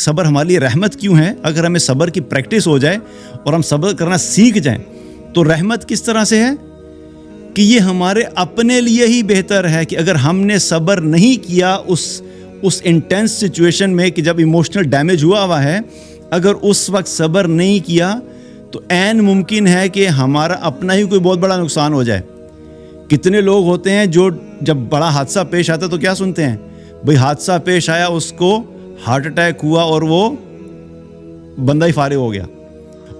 صبر ہمارے لیے رحمت کیوں ہے؟ اگر ہمیں صبر کی پریکٹس ہو جائے اور ہم صبر کرنا سیکھ جائیں تو رحمت کس طرح سے ہے کہ یہ ہمارے اپنے لیے ہی بہتر ہے کہ اگر ہم نے صبر نہیں کیا اس انٹینس سچویشن میں کہ جب ایموشنل ڈیمیج ہوا ہے، اگر اس وقت صبر نہیں کیا تو عین ممکن ہے کہ ہمارا اپنا ہی کوئی بہت بڑا نقصان ہو جائے۔ کتنے لوگ ہوتے ہیں جو جب بڑا حادثہ پیش آتا ہے تو کیا سنتے ہیں؟ بھئی حادثہ پیش آیا، اس کو ہارٹ اٹیک ہوا اور وہ بندہ ہی فارغ ہو گیا۔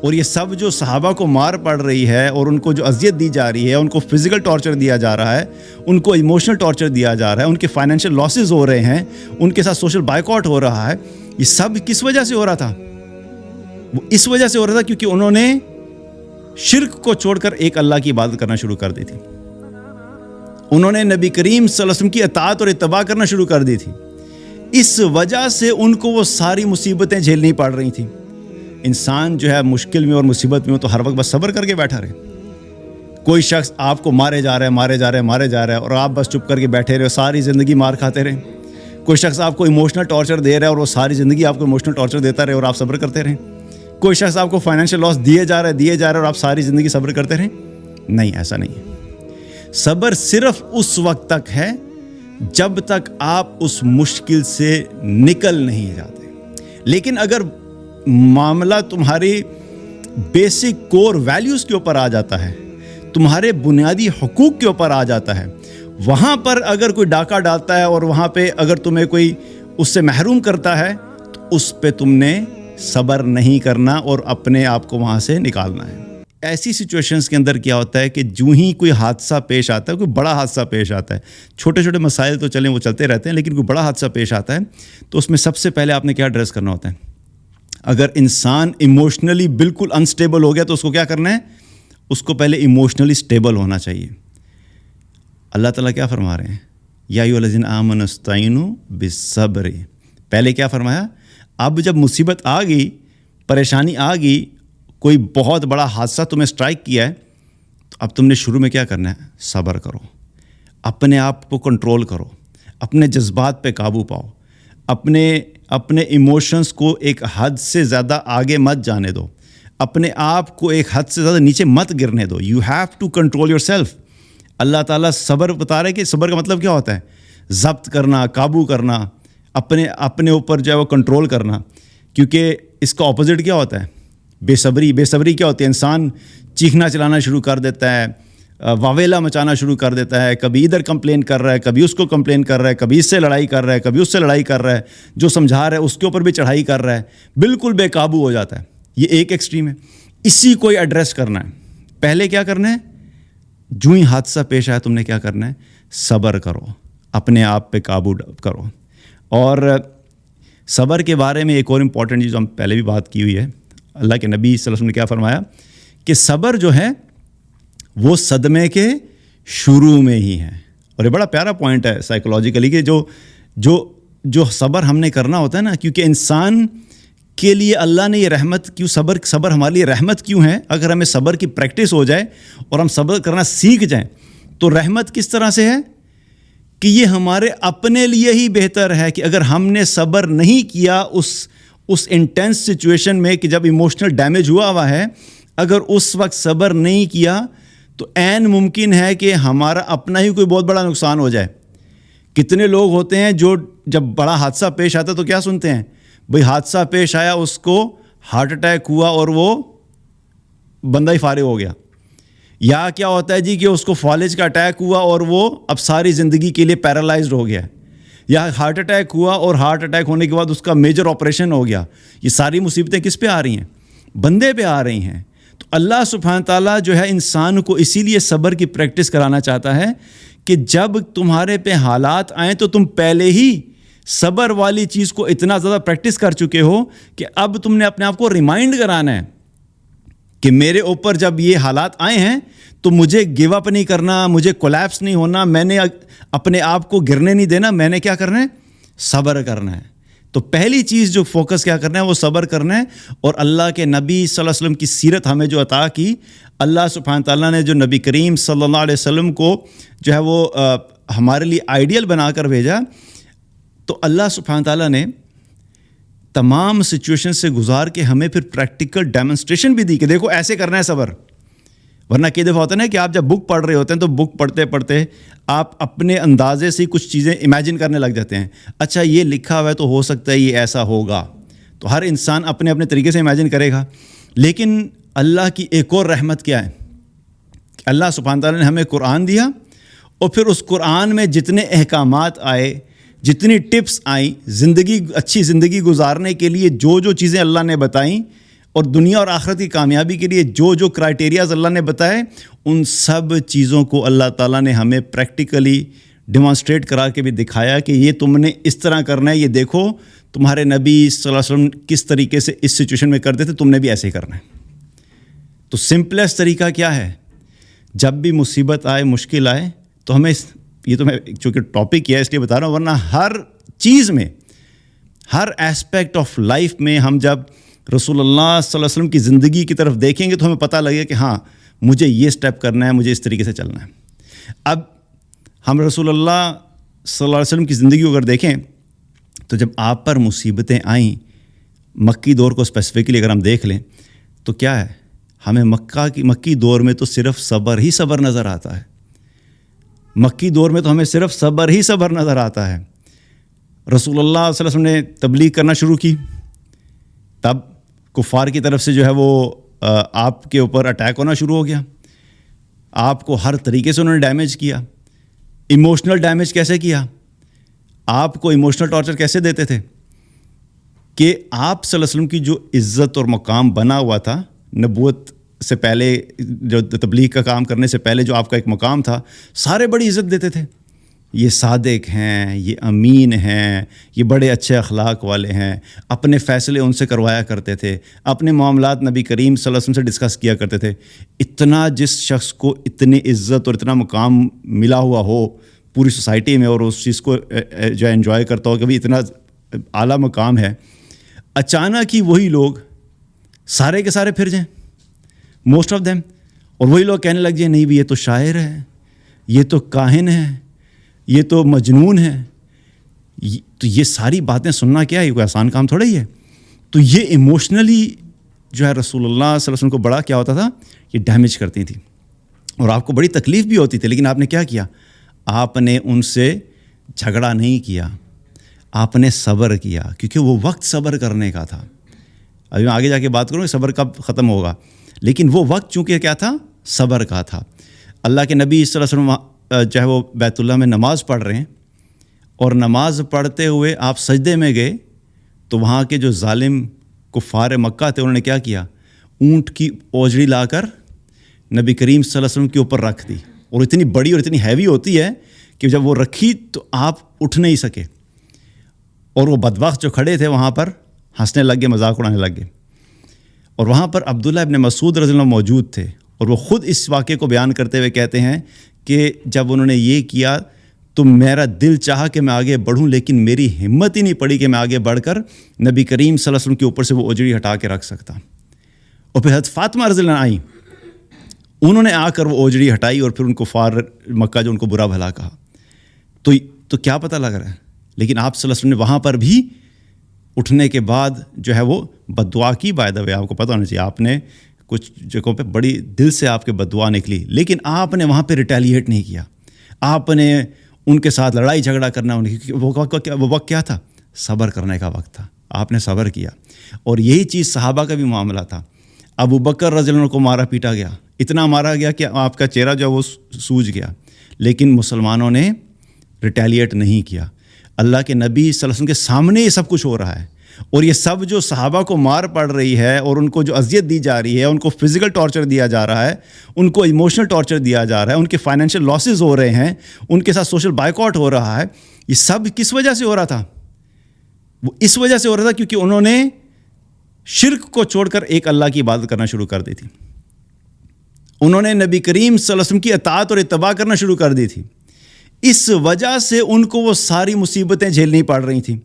اور یہ سب جو صحابہ کو مار پڑ رہی ہے اور ان کو جو اذیت دی جا رہی ہے، ان کو فزیکل ٹارچر دیا جا رہا ہے، ان کو ایموشنل ٹارچر دیا جا رہا ہے، ان کے فائنینشیل لاسز ہو رہے ہیں، ان کے ساتھ سوشل بائیکاٹ ہو رہا ہے، یہ سب کس وجہ سے ہو رہا تھا؟ وہ اس وجہ سے ہو رہا تھا کیونکہ انہوں نے شرک کو چھوڑ کر ایک اللہ کی عبادت کرنا شروع کر دی تھی۔ انہوں نے نبی کریم صلی اللہ علیہ وسلم کی اطاعت اور اتباع کرنا شروع کر دی تھی۔ اس وجہ سے ان کو وہ ساری مصیبتیں جھیلنی پڑ رہی تھیں۔ انسان جو ہے مشکل میں اور مصیبت میں ہو تو ہر وقت بس صبر کر کے بیٹھا رہے۔ کوئی شخص آپ کو مارے جا رہا ہے اور آپ بس چپ کر کے بیٹھے رہے، ساری زندگی مار کھاتے رہیں۔ کوئی شخص آپ کو ایموشنل ٹارچر دے رہا ہے اور وہ ساری زندگی آپ کو ایموشنل ٹارچر دیتا رہے اور آپ صبر کرتے رہیں۔ کوئی شخص آپ کو فائنینشیل لاس دیے جا رہا ہے اور آپ ساری زندگی صبر کرتے رہیں۔ نہیں، ایسا نہیں ہے۔ صبر صرف اس وقت تک ہے جب تک آپ اس مشکل سے نکل نہیں جاتے۔ لیکن اگر معاملہ تمہاری بیسک کور ویلیوز کے اوپر آ جاتا ہے، تمہارے بنیادی حقوق کے اوپر آ جاتا ہے، وہاں پر اگر کوئی ڈاکہ ڈالتا ہے اور وہاں پہ اگر تمہیں کوئی اس سے محروم کرتا ہے تو اس پہ تم نے صبر نہیں کرنا اور اپنے آپ کو وہاں سے نکالنا ہے۔ ایسی سچویشنز کے اندر کیا ہوتا ہے کہ جو ہی کوئی حادثہ پیش آتا ہے، کوئی بڑا حادثہ پیش آتا ہے، چھوٹے چھوٹے مسائل تو چلیں وہ چلتے رہتے ہیں، لیکن کوئی بڑا حادثہ پیش آتا ہے تو اس میں سب سے پہلے آپ نے کیا ایڈریس کرنا ہوتا ہے؟ اگر انسان ایموشنلی بالکل انسٹیبل ہو گیا تو اس کو کیا کرنا ہے؟ اس کو پہلے ایموشنلی سٹیبل ہونا چاہیے۔ اللہ تعالیٰ کیا فرما رہے ہیں؟ یا ایھا الذین آمنوا استعینوا بالصبر۔ پہلے کیا فرمایا؟ اب جب مصیبت آ گئی، پریشانی آ گئی، کوئی بہت بڑا حادثہ تمہیں اسٹرائک کیا ہے تو اب تم نے شروع میں کیا کرنا ہے؟ صبر کرو، اپنے آپ کو کنٹرول کرو، اپنے جذبات پہ قابو پاؤ، اپنے ایموشنز کو ایک حد سے زیادہ آگے مت جانے دو، اپنے آپ کو ایک حد سے زیادہ نیچے مت گرنے دو۔ You have to control yourself. اللہ تعالیٰ صبر بتا رہے کہ صبر کا مطلب کیا ہوتا ہے؟ ضبط کرنا، قابو کرنا، اپنے اوپر جو ہے وہ کنٹرول کرنا۔ کیونکہ اس کا اپوزٹ کیا ہوتا ہے؟ بے صبری کیا ہوتی ہے؟ انسان چیخنا چلانا شروع کر دیتا ہے، واویلا مچانا شروع کر دیتا ہے، کبھی ادھر کمپلین کر رہا ہے، کبھی اس کو کمپلین کر رہا ہے، کبھی اس سے لڑائی کر رہا ہے، کبھی اس سے لڑائی کر رہا ہے، جو سمجھا رہا ہے اس کے اوپر بھی چڑھائی کر رہا ہے، بالکل بے قابو ہو جاتا ہے۔ یہ ایک ایکسٹریم ہے۔ اسی کو ایڈریس کرنا ہے۔ پہلے کیا کرنا ہے؟ جو ہی حادثہ پیش آیا تم نے کیا کرنا ہے؟ صبر کرو، اپنے آپ پہ قابو کرو۔ اور صبر کے بارے میں ایک اور امپورٹنٹ چیز ہم پہلے بھی بات کی ہوئی ہے۔ اللہ کے نبی صلی اللہ علیہ وسلم نے کیا فرمایا کہ صبر جو ہے وہ صدمے کے شروع میں ہی ہے۔ اور یہ بڑا پیارا پوائنٹ ہے سائیکولوجیکلی کہ جو صبر ہم نے کرنا ہوتا ہے نا، کیونکہ انسان کے لیے اللہ نے یہ رحمت کیوں، صبر ہمارے لیے رحمت کیوں ہے؟ اگر ہمیں صبر کی پریکٹس ہو جائے اور ہم صبر کرنا سیکھ جائیں تو رحمت کس طرح سے ہے کہ یہ ہمارے اپنے لیے ہی بہتر ہے کہ اگر ہم نے صبر نہیں کیا اس انٹینس سچویشن میں کہ جب ایموشنل ڈیمیج ہوا ہے، اگر اس وقت صبر نہیں کیا تو عین ممکن ہے کہ ہمارا اپنا ہی کوئی بہت بڑا نقصان ہو جائے۔ کتنے لوگ ہوتے ہیں جو جب بڑا حادثہ پیش آتا ہے تو کیا سنتے ہیں؟ بھئی حادثہ پیش آیا، اس کو ہارٹ اٹیک ہوا اور وہ بندہ ہی فارغ ہو گیا۔ یا کیا ہوتا ہے جی کہ اس کو فالج کا اٹیک ہوا اور وہ اب ساری زندگی کے لیے پیرالائزڈ ہو گیا۔ یا ہارٹ اٹیک ہوا اور ہارٹ اٹیک ہونے کے بعد اس کا میجر آپریشن ہو گیا۔ یہ ساری مصیبتیں کس پہ آ رہی ہیں؟ بندے پہ آ رہی ہیں۔ تو اللہ سبحانہ تعالیٰ جو ہے انسان کو اسی لیے صبر کی پریکٹس کرانا چاہتا ہے کہ جب تمہارے پہ حالات آئیں تو تم پہلے ہی صبر والی چیز کو اتنا زیادہ پریکٹس کر چکے ہو کہ اب تم نے اپنے آپ کو ریمائنڈ کرانا ہے کہ میرے اوپر جب یہ حالات آئے ہیں تو مجھے گیو اپ نہیں کرنا، مجھے کولیپس نہیں ہونا، میں نے اپنے آپ کو گرنے نہیں دینا، میں نے کیا کرنا ہے؟ صبر کرنا ہے۔ تو پہلی چیز جو فوکس کیا کرنا ہے وہ صبر کرنا ہے۔ اور اللہ کے نبی صلی اللہ علیہ وسلم کی سیرت ہمیں جو عطا کی، اللہ سبحانہ تعالیٰ نے جو نبی کریم صلی اللہ علیہ وسلم کو جو ہے وہ ہمارے لیے آئیڈیل بنا کر بھیجا، تو اللہ سبحانہ تعالیٰ نے تمام سچویشن سے گزار کے ہمیں پھر پریکٹیکل ڈیمونسٹریشن بھی دی کہ دیکھو ایسے کرنا ہے صبر. ورنہ کئی دفعہ ہوتا ہے نا کہ آپ جب بک پڑھ رہے ہوتے ہیں تو بک پڑھتے پڑھتے آپ اپنے اندازے سے کچھ چیزیں امیجن کرنے لگ جاتے ہیں. اچھا یہ لکھا ہوا ہے تو ہو سکتا ہے یہ ایسا ہوگا, تو ہر انسان اپنے اپنے طریقے سے امیجن کرے گا. لیکن اللہ کی ایک اور رحمت کیا ہے, اللہ سبحانہ تعالیٰ نے ہمیں قرآن دیا, اور پھر اس قرآن میں جتنے احکامات آئے, جتنی ٹپس آئیں اچھی زندگی گزارنے کے لیے, جو چیزیں اللہ نے بتائیں, اور دنیا اور آخرت کی کامیابی کے لیے جو کرائٹیریاز اللہ نے بتائے, ان سب چیزوں کو اللہ تعالیٰ نے ہمیں پریکٹیکلی ڈیمانسٹریٹ کرا کے بھی دکھایا کہ یہ تم نے اس طرح کرنا ہے, یہ دیکھو تمہارے نبی صلی اللہ علیہ وسلم کس طریقے سے اس سچویشن میں کرتے تھے, تم نے بھی ایسے ہی کرنا ہے. تو سمپلیسٹ طریقہ کیا ہے, جب بھی مصیبت آئے, مشکل آئے, تو ہمیں یہ تو میں چونکہ ٹاپک کیا ہے اس لیے بتا رہا ہوں, ورنہ ہر چیز میں, ہر ایسپیکٹ آف لائف میں ہم جب رسول اللہ صلی اللہ علیہ وسلم کی زندگی کی طرف دیکھیں گے تو ہمیں پتہ لگے کہ ہاں مجھے یہ سٹیپ کرنا ہے, مجھے اس طریقے سے چلنا ہے. اب ہم رسول اللہ صلی اللہ علیہ وسلم کی زندگی کو اگر دیکھیں تو جب آپ پر مصیبتیں آئیں, مکی دور کو اسپیسیفکلی اگر ہم دیکھ لیں تو کیا ہے, ہمیں مکی دور میں تو صرف صبر ہی صبر نظر آتا ہے. مکی دور میں تو ہمیں صرف صبر ہی صبر نظر آتا ہے. رسول اللہ صلی اللہ علیہ وسلم نے تبلیغ کرنا شروع کی, تب کفار کی طرف سے جو ہے وہ آپ کے اوپر اٹیک ہونا شروع ہو گیا. آپ کو ہر طریقے سے انہوں نے ڈیمیج کیا. ایموشنل ڈیمیج کیسے کیا, آپ کو ایموشنل ٹارچر کیسے دیتے تھے کہ آپ صلی اللہ علیہ وسلم کی جو عزت اور مقام بنا ہوا تھا نبوت سے پہلے, جو تبلیغ کا کام کرنے سے پہلے جو آپ کا ایک مقام تھا, سارے بڑی عزت دیتے تھے. یہ صادق ہیں, یہ امین ہیں, یہ بڑے اچھے اخلاق والے ہیں, اپنے فیصلے ان سے کروایا کرتے تھے, اپنے معاملات نبی کریم صلی اللہ علیہ وسلم سے ڈسکس کیا کرتے تھے. اتنا جس شخص کو اتنی عزت اور اتنا مقام ملا ہوا ہو پوری سوسائٹی میں, اور اس چیز کو جو انجوائے کرتا ہو کہ بھائی اتنا اعلیٰ مقام ہے, اچانک ہی وہی لوگ سارے کے سارے پھر جائیں, موسٹ آف دیم, اور وہی لوگ کہنے لگ جائیں نہیں بھی یہ تو شاعر ہے, یہ تو کاہن ہے, یہ تو مجنون ہے. تو یہ ساری باتیں سننا کیا ہے, یہ کوئی آسان کام تھوڑا ہی ہے. تو یہ ایموشنلی جو ہے رسول اللہ صلی اللہ علیہ وسلم کو بڑا کیا ہوتا تھا, یہ ڈیمیج کرتی تھی, اور آپ کو بڑی تکلیف بھی ہوتی تھی. لیکن آپ نے کیا کیا, آپ نے ان سے جھگڑا نہیں کیا, آپ نے صبر کیا, کیونکہ وہ وقت صبر کرنے کا تھا. ابھی میں آگے جا کے بات کروں کہ صبر کب ختم ہوگا, لیکن وہ وقت چونکہ کیا تھا, صبر کا تھا. اللہ کے نبی صلی اللہ علیہ وسلم چاہے وہ بیت اللہ میں نماز پڑھ رہے ہیں, اور نماز پڑھتے ہوئے آپ سجدے میں گئے, تو وہاں کے جو ظالم کفار مکہ تھے انہوں نے کیا کیا, اونٹ کی اوجڑی لا کر نبی کریم صلی اللہ علیہ وسلم کے اوپر رکھ دی. اور اتنی بڑی اور اتنی ہیوی ہوتی ہے کہ جب وہ رکھی تو آپ اٹھ نہیں سکے, اور وہ بدبخت جو کھڑے تھے وہاں پر ہنسنے لگ گئے, مذاق اڑانے لگ گئے. اور وہاں پر عبداللہ ابن مسعود رضی اللہ عنہ موجود تھے, اور وہ خود اس واقعے کو بیان کرتے ہوئے کہتے ہیں کہ جب انہوں نے یہ کیا تو میرا دل چاہا کہ میں آگے بڑھوں, لیکن میری ہمت ہی نہیں پڑی کہ میں آگے بڑھ کر نبی کریم صلی اللہ علیہ وسلم کے اوپر سے وہ اوجڑی ہٹا کے رکھ سکتا. اور پھر حضرت فاطمہ رضی اللہ عنہا آئیں, انہوں نے آ کر وہ اوجڑی ہٹائی, اور پھر ان کو کفار مکہ جو ان کو برا بھلا کہا. تو کیا پتہ لگ رہا ہے, لیکن آپ صلی اللہ علیہ وسلم نے وہاں پر بھی اٹھنے کے بعد جو ہے وہ بد دعا کی. بائی دا وے آپ کو پتہ ہونا چاہیے, آپ نے کچھ جگہوں پہ بڑی دل سے آپ کے بد دعا نکلی, لیکن آپ نے وہاں پہ ریٹیلیٹ نہیں کیا. آپ نے ان کے ساتھ لڑائی جھگڑا کرنا, وہ وقت کیا تھا, صبر کرنے کا وقت تھا. آپ نے صبر کیا, اور یہی چیز صحابہ کا بھی معاملہ تھا. ابو بکر رضی اللہ عنہ کو مارا پیٹا گیا, اتنا مارا گیا کہ آپ کا چہرہ جو ہے وہ سوج گیا, لیکن مسلمانوں نے ریٹیلیٹ نہیں کیا. اللہ کے نبی صلی اللہ علیہ وسلم کے سامنے یہ سب کچھ ہو رہا ہے, اور یہ سب جو صحابہ کو مار پڑ رہی ہے, اور ان کو جو اذیت دی جا رہی ہے, ان کو فزیکل ٹارچر دیا جا رہا ہے, ان کو ایموشنل ٹارچر دیا جا رہا ہے, ان کے فائنینشیل لاسز ہو رہے ہیں, ان کے ساتھ سوشل بائیکاٹ ہو رہا ہے, یہ سب کس وجہ سے ہو رہا تھا؟ وہ اس وجہ سے ہو رہا تھا کیونکہ انہوں نے شرک کو چھوڑ کر ایک اللہ کی عبادت کرنا شروع کر دی تھی. انہوں نے نبی کریم صلی اللہ علیہ وسلم کی اطاعت اور اتباع کرنا شروع کر دی تھی. اس وجہ سے ان کو وہ ساری مصیبتیں جھیلنی پڑ رہی تھیں.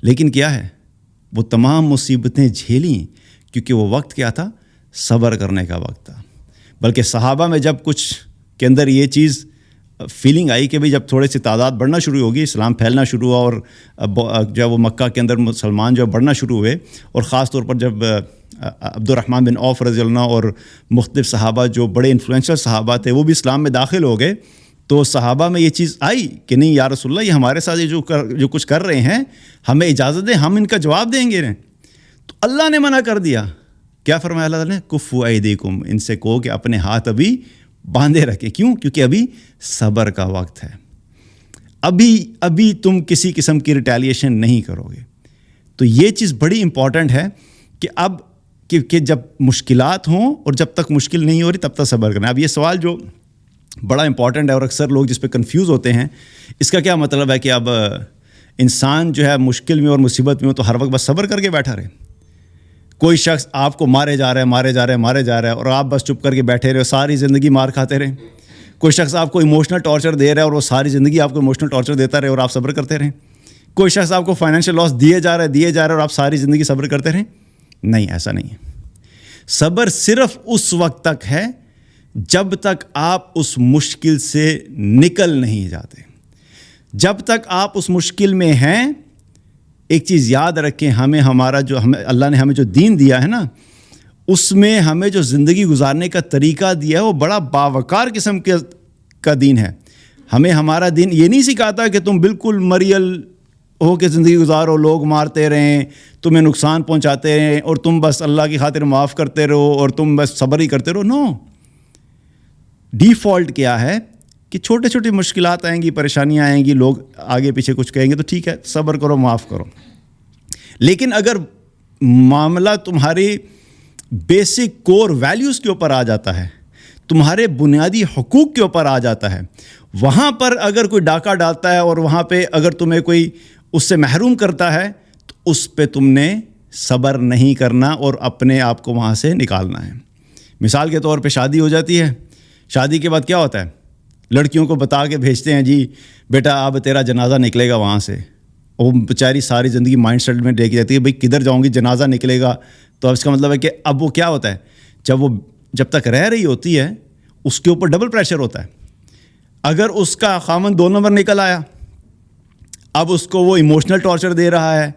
لیکن کیا ہے, وہ تمام مصیبتیں جھیلیں کیونکہ وہ وقت کیا تھا, صبر کرنے کا وقت تھا. بلکہ صحابہ میں جب کچھ کے اندر یہ چیز فیلنگ آئی کہ بھئی جب تھوڑے سی تعداد بڑھنا شروع ہوگی، اسلام پھیلنا شروع ہوا، اور جو ہے وہ مکہ کے اندر مسلمان جو بڑھنا شروع ہوئے، اور خاص طور پر جب عبد الرحمن بن عوف رضی اللہ عنہ اور مختلف صحابہ جو بڑے انفلوئنشل صحابہ تھے وہ بھی اسلام میں داخل ہو گئے، تو صحابہ میں یہ چیز آئی کہ نہیں یا رسول اللہ، یہ ہمارے ساتھ جو کچھ کر رہے ہیں ہمیں اجازت دیں، ہم ان کا جواب دیں گے. تو اللہ نے منع کر دیا. کیا فرمایا اللہ تعالیٰ نے؟ کفوا ایدیکم، ان سے کہو کہ اپنے ہاتھ ابھی باندھے رکھیں. کیوں؟ کیونکہ ابھی صبر کا وقت ہے، ابھی تم کسی قسم کی ریٹیلیشن نہیں کرو گے. تو یہ چیز بڑی امپورٹنٹ ہے کہ اب کہ جب مشکلات ہوں اور جب تک مشکل نہیں ہو رہی تب تک صبر کرنا. اب یہ سوال جو بڑا امپورٹنٹ ہے اور اکثر لوگ جس پہ کنفیوز ہوتے ہیں، اس کا کیا مطلب ہے کہ اب انسان جو ہے مشکل میں اور مصیبت میں ہو تو ہر وقت بس صبر کر کے بیٹھا رہے؟ کوئی شخص آپ کو مارے جا رہا ہے اور آپ بس چپ کر کے بیٹھے رہے، ساری زندگی مار کھاتے رہیں. کوئی شخص آپ کو ایموشنل ٹارچر دے رہا ہے اور وہ ساری زندگی آپ کو ایموشنل ٹارچر دیتا رہے اور آپ صبر کرتے رہیں. کوئی شخص آپ کو فائنینشیل لاس دیے جا رہا ہے اور آپ ساری زندگی صبر کرتے رہیں. نہیں، ایسا نہیں ہے. صبر صرف اس وقت تک ہے جب تک آپ اس مشکل سے نکل نہیں جاتے. جب تک آپ اس مشکل میں ہیں، ایک چیز یاد رکھیں، ہمیں اللہ نے ہمیں جو دین دیا ہے نا، اس میں ہمیں جو زندگی گزارنے کا طریقہ دیا ہے وہ بڑا باوقار قسم کا دین ہے. ہمیں ہمارا دین یہ نہیں سکھاتا کہ تم بالکل مریل ہو کے زندگی گزارو، لوگ مارتے رہیں، تمہیں نقصان پہنچاتے رہیں اور تم بس اللہ کی خاطر معاف کرتے رہو اور تم بس صبر ہی کرتے رہو. نو، ڈیفالٹ کیا ہے کہ چھوٹے چھوٹی مشکلات آئیں گی، پریشانیاں آئیں گی، لوگ آگے پیچھے کچھ کہیں گے تو ٹھیک ہے، صبر کرو، معاف کرو. لیکن اگر معاملہ تمہاری بیسک کور ویلیوز کے اوپر آ جاتا ہے، تمہارے بنیادی حقوق کے اوپر آ جاتا ہے، وہاں پر اگر کوئی ڈاکہ ڈالتا ہے اور وہاں پہ اگر تمہیں کوئی اس سے محروم کرتا ہے تو اس پہ تم نے صبر نہیں کرنا اور اپنے آپ کو وہاں سے نکالنا ہے. مثال کے طور پہ شادی ہو جاتی ہے، شادی کے بعد کیا ہوتا ہے؟ لڑکیوں کو بتا کے بھیجتے ہیں، جی بیٹا اب تیرا جنازہ نکلے گا وہاں سے. وہ بیچاری ساری زندگی مائنڈ سیٹ میں لے کے جاتی ہے، بھئی کدھر جاؤں گی، جنازہ نکلے گا. تو اب اس کا مطلب ہے کہ اب وہ کیا ہوتا ہے، جب تک رہ رہی ہوتی ہے اس کے اوپر ڈبل پریشر ہوتا ہے. اگر اس کا خامن 2 نمبر نکل آیا، اب اس کو وہ ایموشنل ٹارچر دے رہا ہے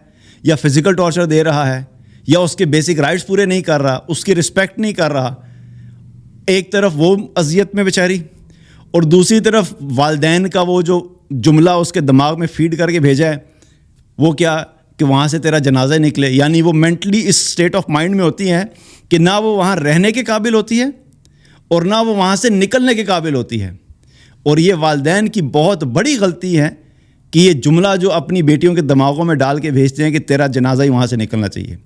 یا فزیکل ٹارچر دے رہا ہے یا اس کے بیسک رائٹس پورے نہیں کر رہا، اس کی رسپیکٹ نہیں کر رہا. ایک طرف وہ اذیت میں بیچاری اور دوسری طرف والدین کا وہ جو جملہ اس کے دماغ میں فیڈ کر کے بھیجا ہے وہ کیا کہ وہاں سے تیرا جنازہ نکلے. یعنی وہ مینٹلی اس اسٹیٹ آف مائنڈ میں ہوتی ہیں کہ نہ وہ وہاں رہنے کے قابل ہوتی ہے اور نہ وہ وہاں سے نکلنے کے قابل ہوتی ہے. اور یہ والدین کی بہت بڑی غلطی ہے کہ یہ جملہ جو اپنی بیٹیوں کے دماغوں میں ڈال کے بھیجتے ہیں کہ تیرا جنازہ ہی وہاں سے نکلنا چاہیے.